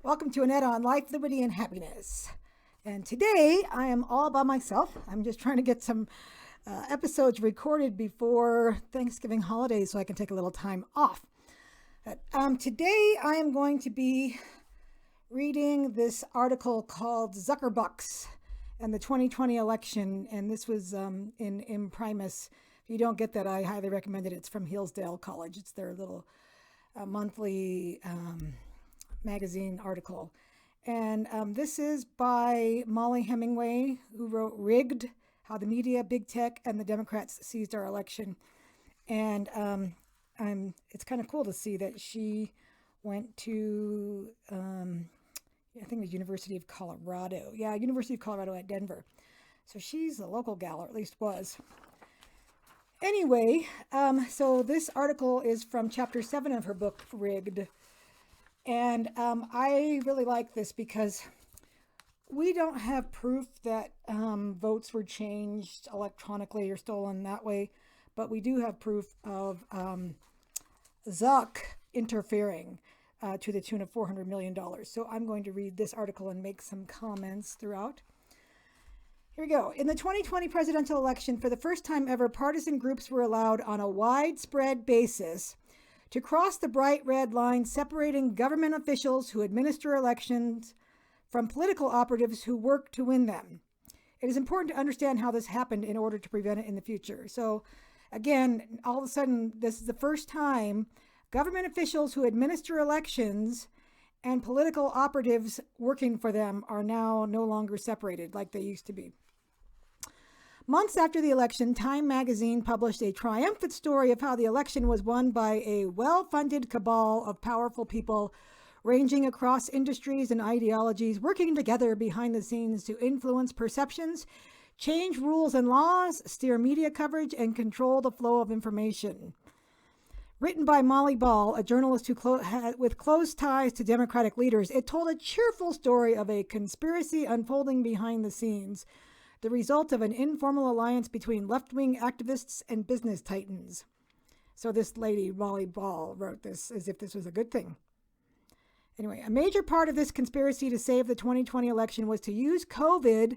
Welcome to Annette on Life, Liberty, and Happiness. And today I am all by myself. I'm just trying to get some episodes recorded before Thanksgiving holidays so I can take a little time off. But today I am going to be reading this article called Zuckerbucks and the 2020 election. And this was in Imprimis. If you don't get that, I highly recommend it. It's from Hillsdale College. It's their little monthly magazine article. And this is by Molly Hemingway, who wrote Rigged, How the Media, Big Tech, and the Democrats Seized Our Election. And it's kind of cool to see that she went to, I think the University of Colorado. Yeah, University of Colorado at Denver. So she's a local gal, or at least was. Anyway, so this article is from chapter 7 of her book, Rigged. And I really like this because we don't have proof that votes were changed electronically or stolen that way, but we do have proof of Zuck interfering to the tune of $400 million. So I'm going to read this article and make some comments throughout. Here we go. In the 2020 presidential election, for the first time ever, partisan groups were allowed on a widespread basis to cross the bright red line separating government officials who administer elections from political operatives who work to win them. It is important to understand how this happened in order to prevent it in the future. So again, all of a sudden, this is the first time government officials who administer elections and political operatives working for them are now no longer separated like they used to be. Months after the election, Time magazine published a triumphant story of how the election was won by a well-funded cabal of powerful people ranging across industries and ideologies, working together behind the scenes to influence perceptions, change rules and laws, steer media coverage, and control the flow of information. Written by Molly Ball, a journalist with close ties to Democratic leaders, it told a cheerful story of a conspiracy unfolding behind the scenes, the result of an informal alliance between left-wing activists and business titans. So this lady, Molly Ball, wrote this as if this was a good thing. Anyway, a major part of this conspiracy to save the 2020 election was to use COVID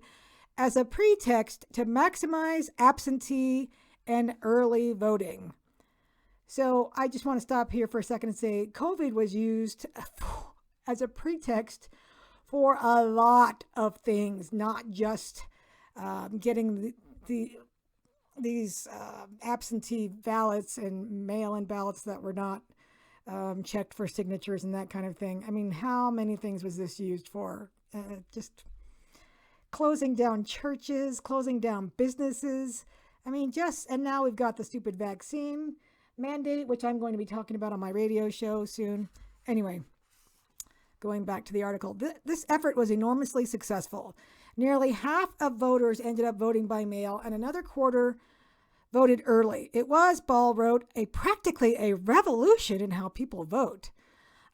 as a pretext to maximize absentee and early voting. So I just want to stop here for a second and say COVID was used as a pretext for a lot of things, not just getting these absentee ballots and mail-in ballots that were not checked for signatures and that kind of thing. I mean, how many things was this used for? Just closing down churches, closing down businesses. I mean, and now we've got the stupid vaccine mandate, which I'm going to be talking about on my radio show soon. Anyway, going back to the article, this effort was enormously successful. Nearly half of voters ended up voting by mail, and another quarter voted early. It was, Ball wrote, practically a revolution in how people vote.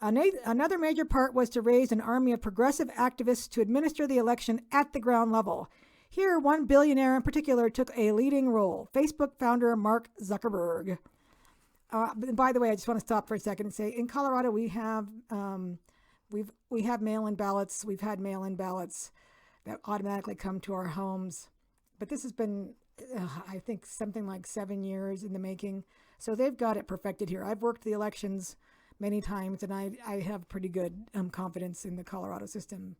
Another major part was to raise an army of progressive activists to administer the election at the ground level. Here, one billionaire in particular took a leading role, Facebook founder Mark Zuckerberg. By the way, I just want to stop for a second and say, in Colorado, we have mail-in ballots. We've had mail-in ballots that automatically come to our homes. But this has been, I think, something like 7 years in the making. So they've got it perfected here. I've worked the elections many times, and I have pretty good confidence in the Colorado system.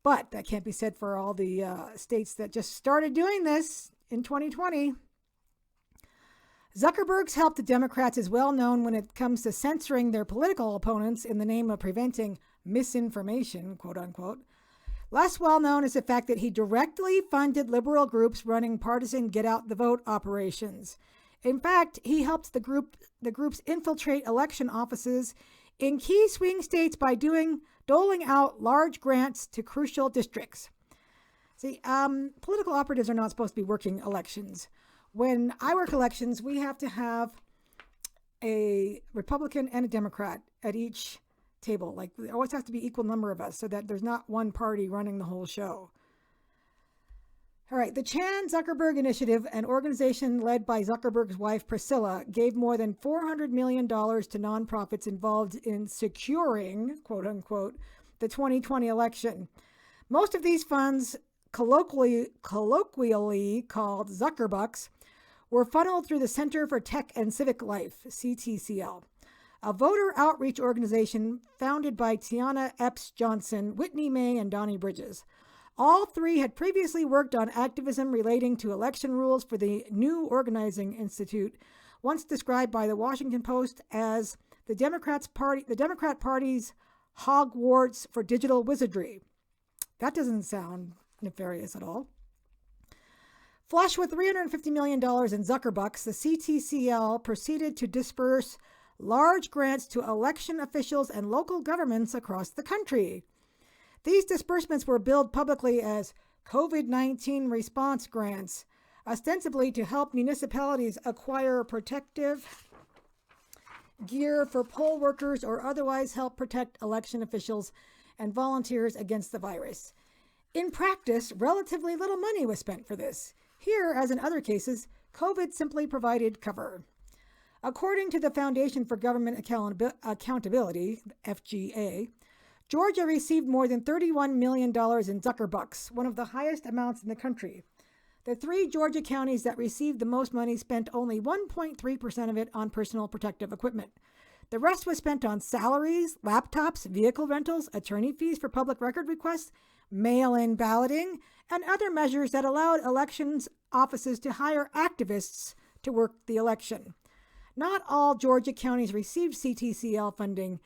But that can't be said for all the states that just started doing this in 2020. Zuckerberg's help to Democrats is well known when it comes to censoring their political opponents in the name of preventing misinformation, quote unquote. Less well known is the fact that he directly funded liberal groups running partisan get-out-the-vote operations. In fact, he helped the groups infiltrate election offices in key swing states by doling out large grants to crucial districts. See, political operatives are not supposed to be working elections. When I work elections, we have to have a Republican and a Democrat at each table. Like, there always has to be equal number of us so that there's not one party running the whole show. All right, the Chan Zuckerberg Initiative, an organization led by Zuckerberg's wife Priscilla, gave more than $400 million to nonprofits involved in securing, quote unquote, the 2020 election. Most of these funds, colloquially called Zuckerbucks, were funneled through the Center for Tech and Civic Life, CTCL, a voter outreach organization founded by Tiana Epps Johnson, Whitney May, and Donnie Bridges. All three had previously worked on activism relating to election rules for the New Organizing Institute, once described by the Washington Post as the Democrat Party's Hogwarts for digital wizardry. That doesn't sound nefarious at all. Flush with $350 million in Zuckerbucks, the CTCL proceeded to disperse large grants to election officials and local governments across the country. These disbursements were billed publicly as COVID-19 response grants, ostensibly to help municipalities acquire protective gear for poll workers or otherwise help protect election officials and volunteers against the virus. In practice, relatively little money was spent for this. Here, as in other cases, COVID simply provided cover. According to the Foundation for Government Accountability, FGA, Georgia received more than $31 million in Zuckerbucks, one of the highest amounts in the country. The three Georgia counties that received the most money spent only 1.3% of it on personal protective equipment. The rest was spent on salaries, laptops, vehicle rentals, attorney fees for public record requests, mail-in balloting, and other measures that allowed elections offices to hire activists to work the election. Not all Georgia counties received CTCL funding,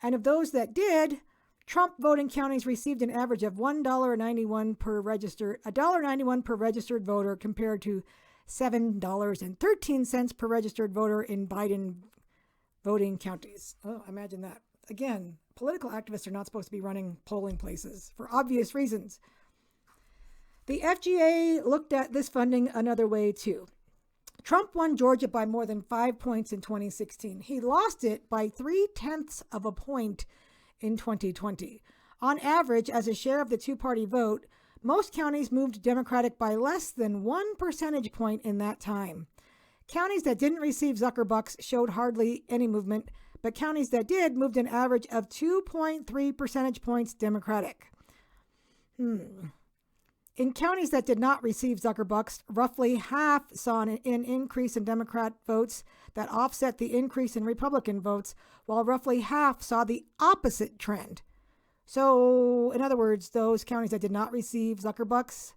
and of those that did, Trump voting counties received an average of $1.91 per registered voter compared to $7.13 per registered voter in Biden voting counties. Oh, imagine that. Again, political activists are not supposed to be running polling places for obvious reasons. The FGA looked at this funding another way too. Trump won Georgia by more than 5 points in 2016. He lost it by 0.3 of a point in 2020. On average, as a share of the two-party vote, most counties moved Democratic by less than 1 percentage point in that time. Counties that didn't receive Zuckerbucks showed hardly any movement, but counties that did moved an average of 2.3 percentage points Democratic. In counties that did not receive Zuckerbucks, roughly half saw an increase in Democrat votes that offset the increase in Republican votes, while roughly half saw the opposite trend. So, in other words, those counties that did not receive Zuckerbucks,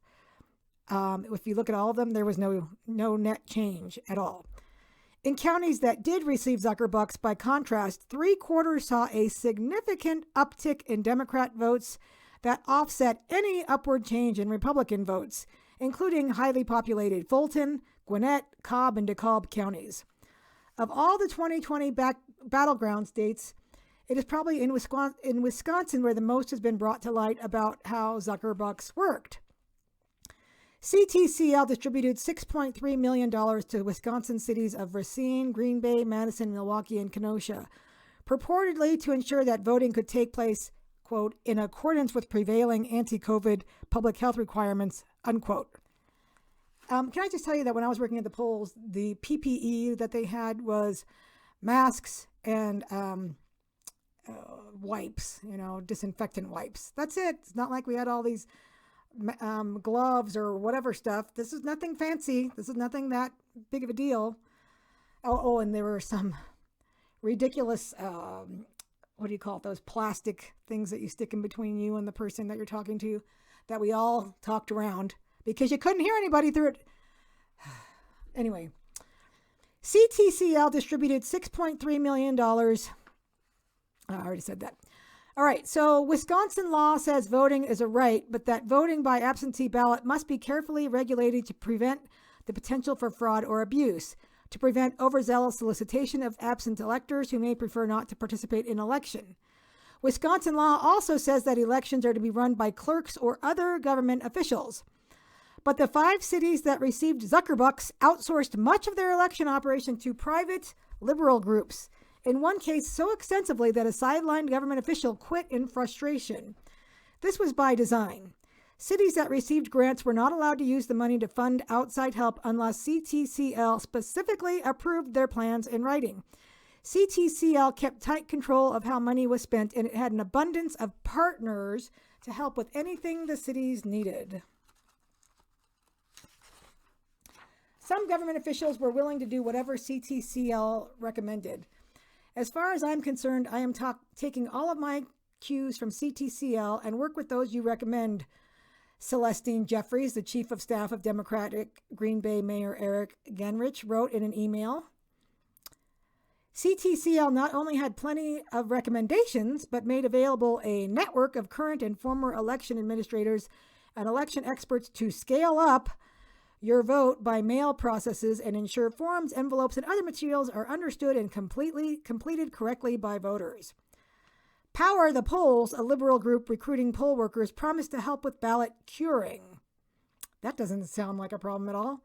if you look at all of them, there was no net change at all. In counties that did receive Zuckerbucks, by contrast, 3/4 saw a significant uptick in Democrat votes that offset any upward change in Republican votes, including highly populated Fulton, Gwinnett, Cobb, and DeKalb counties. Of all the 2020 battleground states, it is probably in Wisconsin where the most has been brought to light about how Zuckerbucks worked. CTCL distributed $6.3 million to Wisconsin cities of Racine, Green Bay, Madison, Milwaukee, and Kenosha, purportedly to ensure that voting could take place, quote, in accordance with prevailing anti-COVID public health requirements, unquote. Can I just tell you that when I was working at the polls, the PPE that they had was masks and wipes, disinfectant wipes. That's it. It's not like we had all these gloves or whatever stuff. This is nothing fancy. This is nothing that big of a deal. And there were some ridiculous, what do you call it? Those plastic things that you stick in between you and the person that you're talking to, that we all talked around because you couldn't hear anybody through it. Anyway, CTCL distributed $6.3 million. I already said that. All right, so Wisconsin law says voting is a right, but that voting by absentee ballot must be carefully regulated to prevent the potential for fraud or abuse, to prevent overzealous solicitation of absent electors who may prefer not to participate in election. Wisconsin law also says that elections are to be run by clerks or other government officials. But the 5 cities that received Zuckerbucks outsourced much of their election operation to private liberal groups, in one case so extensively that a sidelined government official quit in frustration. This was by design. Cities that received grants were not allowed to use the money to fund outside help unless CTCL specifically approved their plans in writing. CTCL kept tight control of how money was spent, and it had an abundance of partners to help with anything the cities needed. Some government officials were willing to do whatever CTCL recommended. As far as I'm concerned, I am taking all of my cues from CTCL and work with those you recommend, Celestine Jeffries, the chief of staff of Democratic Green Bay Mayor Eric Genrich, wrote in an email. CTCL not only had plenty of recommendations, but made available a network of current and former election administrators and election experts to scale up your vote by mail processes and ensure forms, envelopes, and other materials are understood and completed correctly by voters. Power the Polls, a liberal group recruiting poll workers, promised to help with ballot curing. That doesn't sound like a problem at all.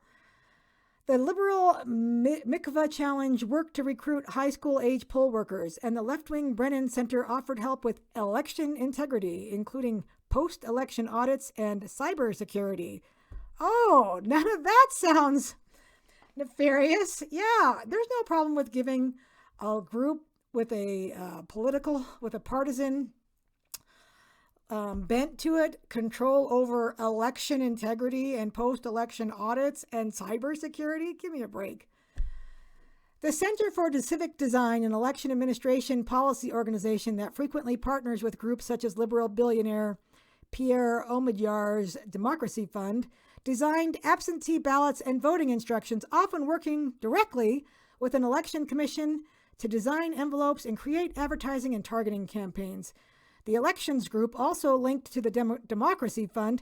The liberal Mikva Challenge worked to recruit high school age poll workers, and the left-wing Brennan Center offered help with election integrity, including post-election audits and cybersecurity. Oh, none of that sounds nefarious. Yeah, there's no problem with giving a group with a partisan bent to it control over election integrity and post-election audits and cybersecurity. Give me a break. The Center for Civic Design, an election administration policy organization that frequently partners with groups such as liberal billionaire Pierre Omidyar's Democracy Fund, designed absentee ballots and voting instructions, often working directly with an election commission to design envelopes and create advertising and targeting campaigns. The elections group, also linked to the Democracy Fund,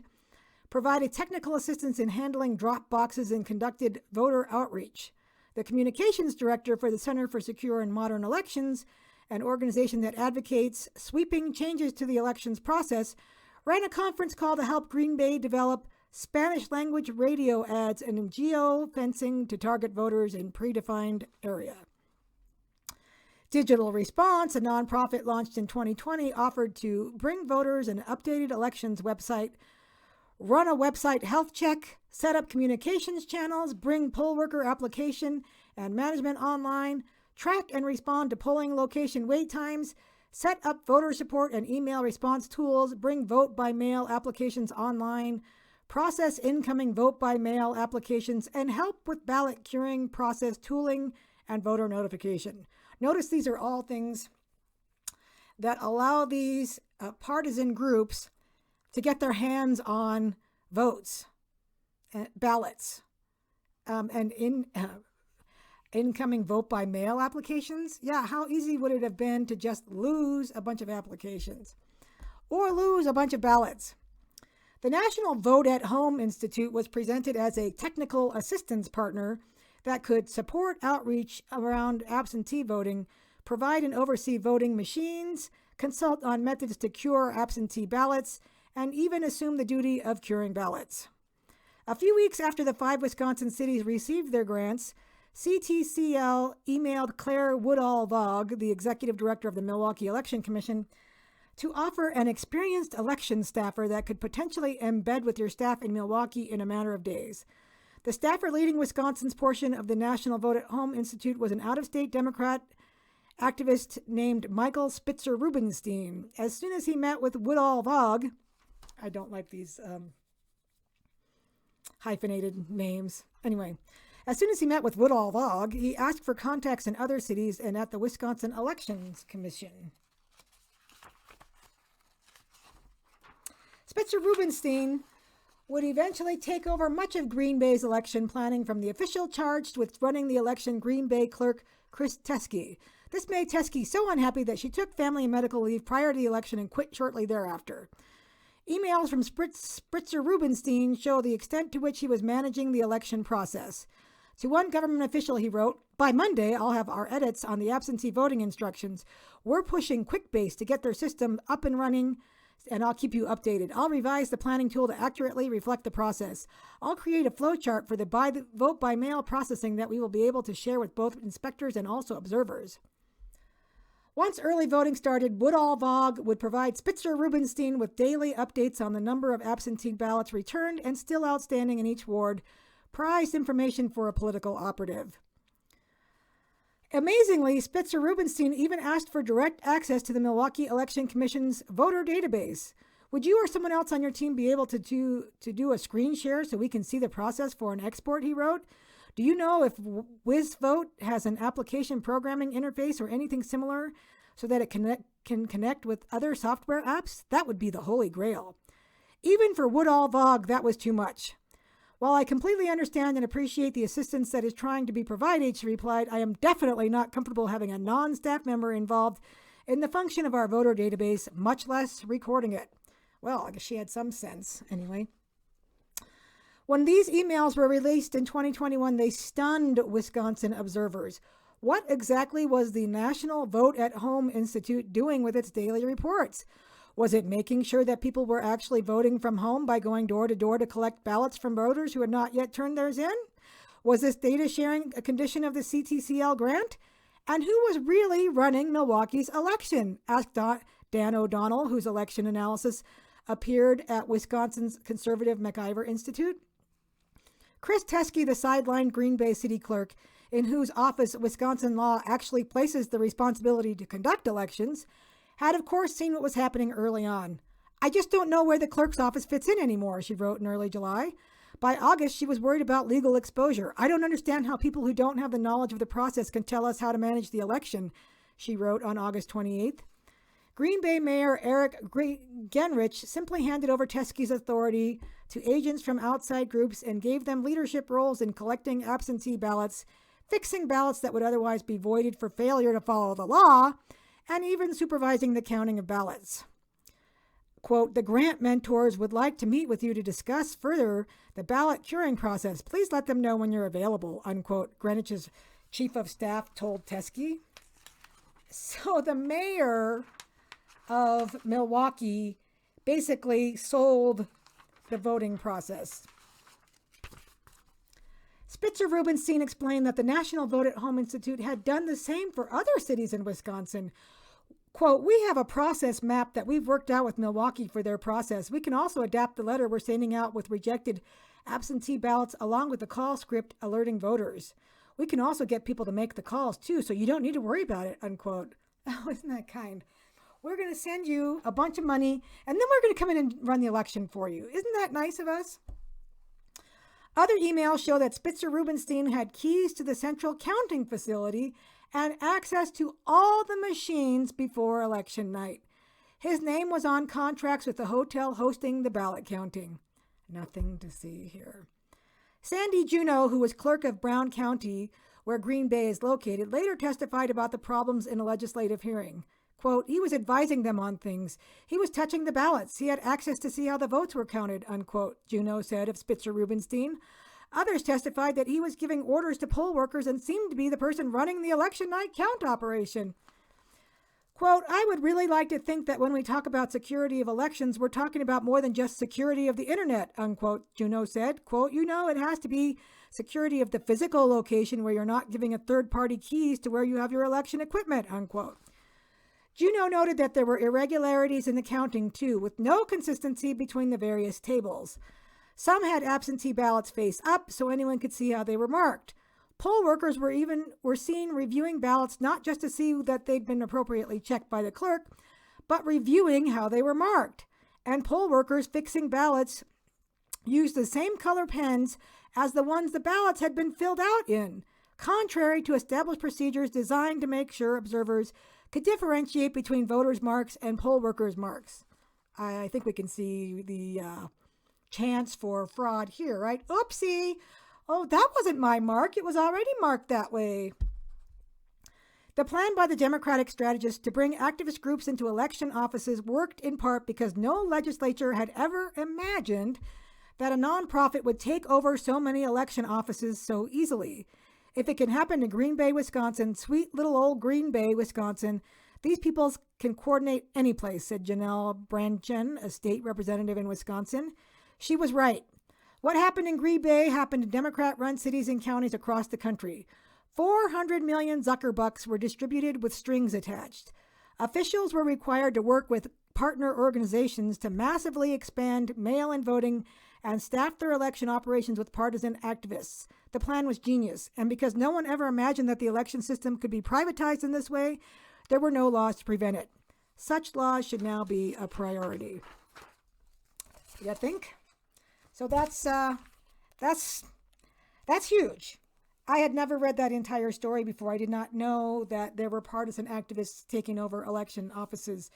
provided technical assistance in handling drop boxes and conducted voter outreach. The communications director for the Center for Secure and Modern Elections, an organization that advocates sweeping changes to the elections process, ran a conference call to help Green Bay develop Spanish-language radio ads and geo-fencing to target voters in predefined area. Digital Response, a nonprofit launched in 2020, offered to bring voters an updated elections website, run a website health check, set up communications channels, bring poll worker application and management online, track and respond to polling location wait times, set up voter support and email response tools, bring vote by mail applications online, process incoming vote by mail applications, and help with ballot curing process tooling and voter notification. Notice these are all things that allow these partisan groups to get their hands on votes, ballots, and incoming vote by mail applications. Yeah, how easy would it have been to just lose a bunch of applications or lose a bunch of ballots? The National Vote at Home Institute was presented as a technical assistance partner that could support outreach around absentee voting, provide and oversee voting machines, consult on methods to cure absentee ballots, and even assume the duty of curing ballots. A few weeks after the 5 Wisconsin cities received their grants, CTCL emailed Claire Woodall-Vaugh, the executive director of the Milwaukee Election Commission, to offer an experienced election staffer that could potentially embed with your staff in Milwaukee in a matter of days. The staffer leading Wisconsin's portion of the National Vote at Home Institute was an out-of-state Democrat activist named Michael Spitzer Rubenstein. As soon as he met with Woodall-Vaugh, I don't like these hyphenated names. Anyway, as soon as he met with Woodall-Vaugh, he asked for contacts in other cities and at the Wisconsin Elections Commission. Spitzer Rubenstein would eventually take over much of Green Bay's election planning from the official charged with running the election, Green Bay clerk Chris Teske. This made Teske so unhappy that she took family and medical leave prior to the election and quit shortly thereafter. Emails from Spitzer Rubenstein show the extent to which he was managing the election process. To one government official, he wrote, "By Monday, I'll have our edits on the absentee voting instructions. We're pushing QuickBase to get their system up and running, and I'll keep you updated. I'll revise the planning tool to accurately reflect the process. I'll create a flowchart for the vote by mail processing that we will be able to share with both inspectors and also observers." Once early voting started, Woodall-Vaugh would provide Spitzer-Rubenstein with daily updates on the number of absentee ballots returned and still outstanding in each ward, prized information for a political operative. Amazingly, Spitzer-Rubenstein even asked for direct access to the Milwaukee Election Commission's voter database. Would you or someone else on your team be able to do a screen share so we can see the process for an export, he wrote? Do you know if WizVote has an application programming interface or anything similar so that it can connect with other software apps? That would be the holy grail. Even for Woodall-Vaugh, that was too much. While I completely understand and appreciate the assistance that is trying to be provided, she replied, I am definitely not comfortable having a non-staff member involved in the function of our voter database, much less recording it. Well, I guess she had some sense anyway. When these emails were released in 2021, they stunned Wisconsin observers. What exactly was the National Vote at Home Institute doing with its daily reports? Was it making sure that people were actually voting from home by going door to door to collect ballots from voters who had not yet turned theirs in? Was this data sharing a condition of the CTCL grant? And who was really running Milwaukee's election? Asked Dan O'Donnell, whose election analysis appeared at Wisconsin's conservative MacIver Institute. Chris Teske, the sidelined Green Bay city clerk, in whose office Wisconsin law actually places the responsibility to conduct elections, had of course seen what was happening early on. I just don't know where the clerk's office fits in anymore, she wrote in early July. By August, she was worried about legal exposure. I don't understand how people who don't have the knowledge of the process can tell us how to manage the election, she wrote on August 28th. Green Bay Mayor Eric Genrich simply handed over Teske's authority to agents from outside groups and gave them leadership roles in collecting absentee ballots, fixing ballots that would otherwise be voided for failure to follow the law, and even supervising the counting of ballots. Quote, the grant mentors would like to meet with you to discuss further the ballot curing process. Please let them know when you're available, unquote, Greenwich's chief of staff told Teske. So the mayor of Milwaukee basically sold the voting process. Spitzer-Rubenstein explained that the National Vote at Home Institute had done the same for other cities in Wisconsin. Quote, we have a process map that we've worked out with Milwaukee for their process. We can also adapt the letter we're sending out with rejected absentee ballots along with the call script alerting voters. We can also get people to make the calls too, so you don't need to worry about it, unquote. Oh, isn't that kind? We're going to send you a bunch of money, and then we're going to come in and run the election for you. Isn't that nice of us? Other emails show that Spitzer-Rubenstein had keys to the central counting facility and access to all the machines before election night. His name was on contracts with the hotel hosting the ballot counting. Nothing to see here. Sandy Juneau, who was clerk of Brown County, where Green Bay is located, later testified about the problems in a legislative hearing. Quote, he was advising them on things. He was touching the ballots. He had access to see how the votes were counted, unquote, Juneau said of Spitzer-Rubenstein. Others testified that he was giving orders to poll workers and seemed to be the person running the election night count operation. Quote, I would really like to think that when we talk about security of elections, we're talking about more than just security of the internet, unquote, Juneau said. Quote, it has to be security of the physical location where you're not giving a third-party keys to where you have your election equipment, unquote. Juneau noted that there were irregularities in the counting, too, with no consistency between the various tables. Some had absentee ballots face up so anyone could see how they were marked. Poll workers were seen reviewing ballots not just to see that they'd been appropriately checked by the clerk, but reviewing how they were marked. And poll workers fixing ballots used the same color pens as the ones the ballots had been filled out in, contrary to established procedures designed to make sure observers could differentiate between voters' marks and poll workers' marks. I think we can see the chance for fraud here, right? Oopsie! Oh, that wasn't my mark. It was already marked that way. The plan by the Democratic strategists to bring activist groups into election offices worked in part because no legislature had ever imagined that a nonprofit would take over so many election offices so easily. If it can happen to Green Bay, Wisconsin, sweet little old Green Bay, Wisconsin, these people can coordinate any place, said Janelle Branchen, a state representative in Wisconsin. She was right. What happened in Green Bay happened in Democrat-run cities and counties across the country. 400 million Zuckerbucks were distributed with strings attached. Officials were required to work with partner organizations to massively expand mail-in voting and staff their election operations with partisan activists. The plan was genius, and because no one ever imagined that the election system could be privatized in this way, there were no laws to prevent it. Such laws should now be a priority. You think? So that's huge. I had never read that entire story before. I did not know that there were partisan activists taking over election offices.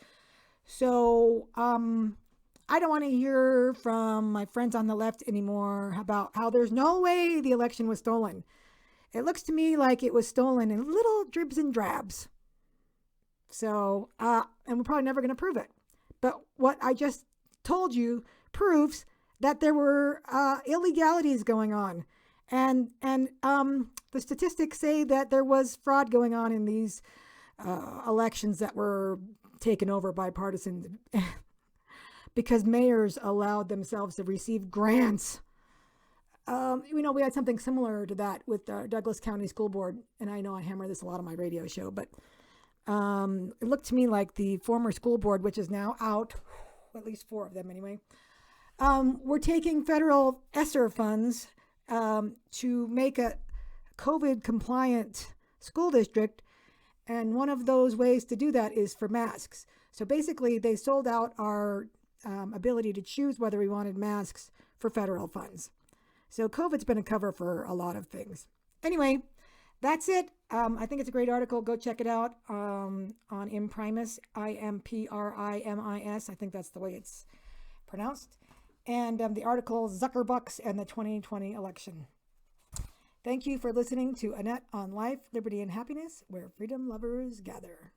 So I don't want to hear from my friends on the left anymore about how there's no way the election was stolen. It looks to me like it was stolen in little dribs and drabs. So, and we're probably never going to prove it. But what I just told you proves that there were illegalities going on. And the statistics say that there was fraud going on in these elections that were taken over by partisans because mayors allowed themselves to receive grants. We had something similar to that with the Douglas County School Board, and I know I hammer this a lot on my radio show, but it looked to me like the former school board, which is now out, at least 4 of them anyway, were taking federal ESSER funds to make a COVID compliant school district. And one of those ways to do that is for masks. So basically they sold out our ability to choose whether we wanted masks for federal funds. So COVID's been a cover for a lot of things. Anyway, that's it. I think it's a great article. Go check it out on Imprimis, Imprimis. I think that's the way it's pronounced. And the article, Zuckerbucks and the 2020 election. Thank you for listening to Annette on Life, Liberty, and Happiness, where freedom lovers gather.